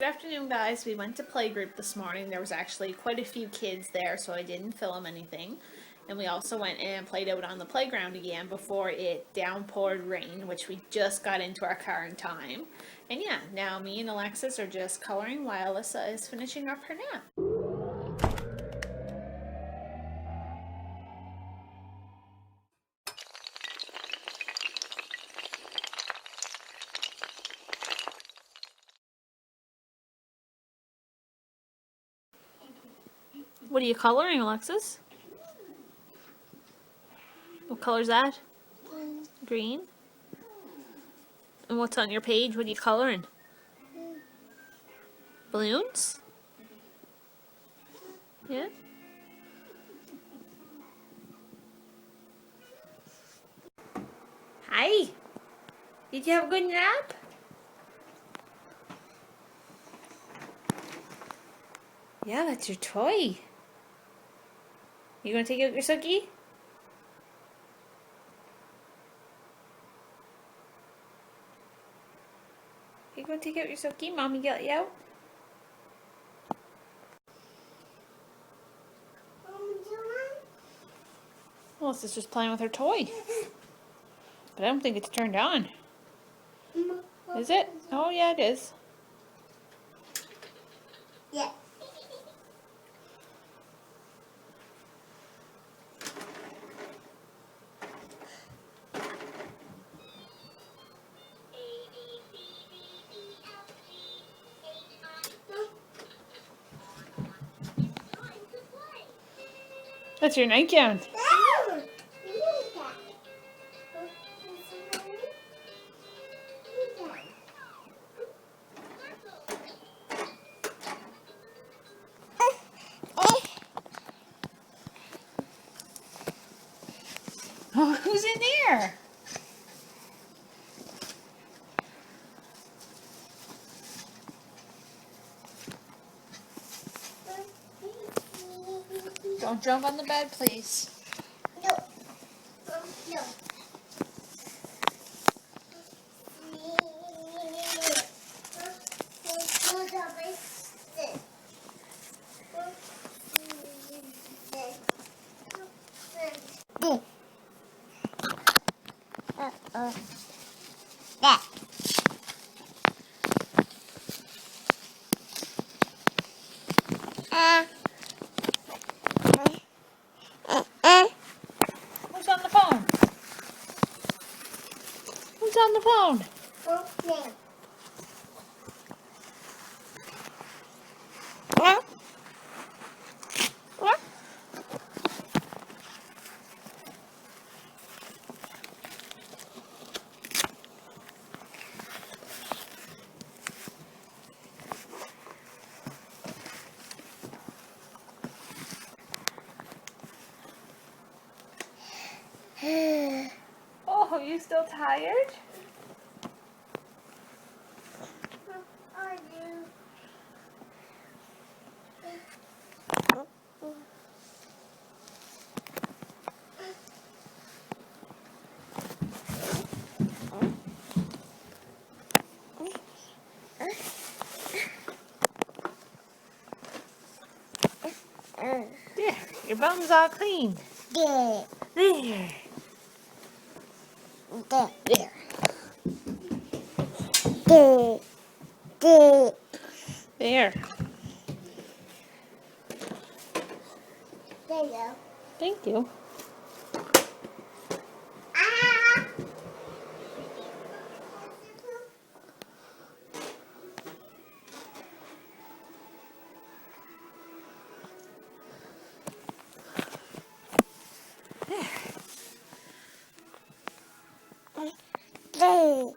Good afternoon, guys. We went to playgroup this morning. There was actually quite a few kids there, so I didn't film anything. And we also went and played out on the playground again before it downpoured rain, which we just got into our car in time. And yeah, now me and Alexis are just coloring while Alyssa is finishing up her nap. What are you coloring, Alexis? What color's that? Green. And what's on your page? What are you coloring? Balloons? Yeah? Hi! Did you have a good nap? Yeah, that's your toy. You gonna take out your Suki? You gonna take out your Suki? Mommy got you out? Well, it's just playing with her toy. But I don't think it's turned on. Is it? Oh, yeah, it is. Yeah. That's your nightgown. Oh, who's in there? Don't jump on the bed, please. No. No. That. Who's on the phone? Who's on the phone? Okay. Oh, are you still tired? There, your bum's all clean. There. There. There. There. There. There. There. There you go. Thank you. Ah! There.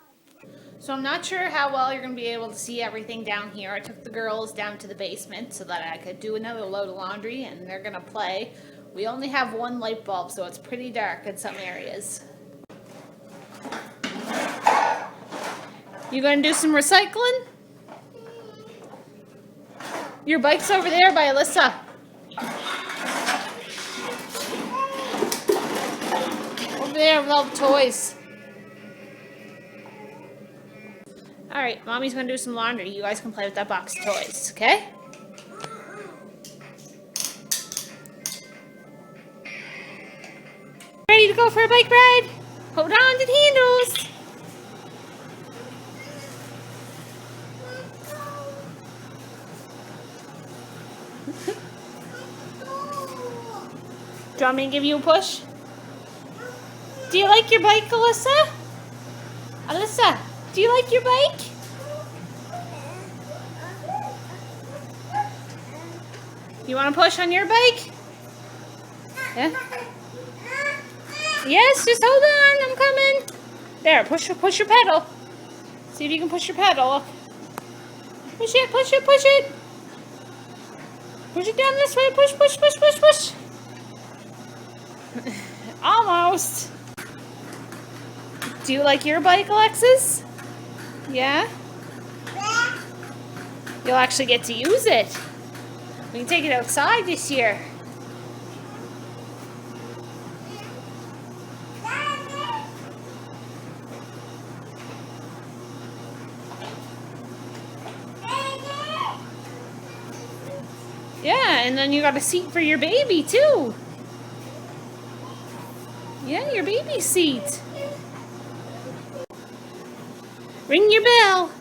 So I'm not sure how well you're going to be able to see everything down here. I took the girls down to the basement so that I could do another load of laundry and they're going to play. We only have one light bulb, so it's pretty dark in some areas. You going to do some recycling? Your bike's over there by Alyssa. Over there with all the toys. Alright, Mommy's gonna do some laundry. You guys can play with that box of toys, okay? Ready to go for a bike ride? Hold on to the handles. Do you want me to give you a push? Do you like your bike, Alyssa? Alyssa, do you like your bike? You want to push on your bike? Yeah? Yes, just hold on, I'm coming. There, push your pedal. See if you can push your pedal. Push it, push it, push it. Push it down this way, push, push, push, push, push. Almost. Do you like your bike, Alexis? Yeah? You'll actually get to use it. We can take it outside this year. Yeah, and then you got a seat for your baby too. Yeah, your baby seat. Ring your bell.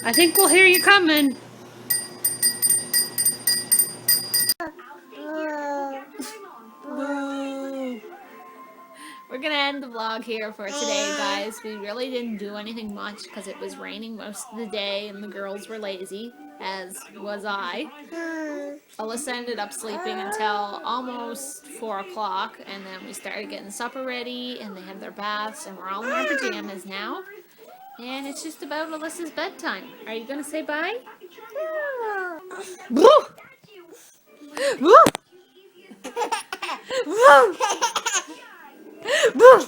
I think we'll hear you coming. We're gonna end the vlog here for today, guys. We really didn't do anything much because it was raining most of the day and the girls were lazy, as was I. Alyssa ended up sleeping until almost 4 o'clock, and then we started getting supper ready, and they had their baths, and we're all in our pajamas now. And it's just about Alyssa's bedtime. Are you gonna say bye? Woo! Woo! Woo! Woo!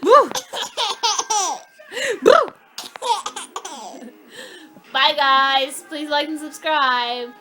Woo! Woo! Bye, guys. Please like and subscribe.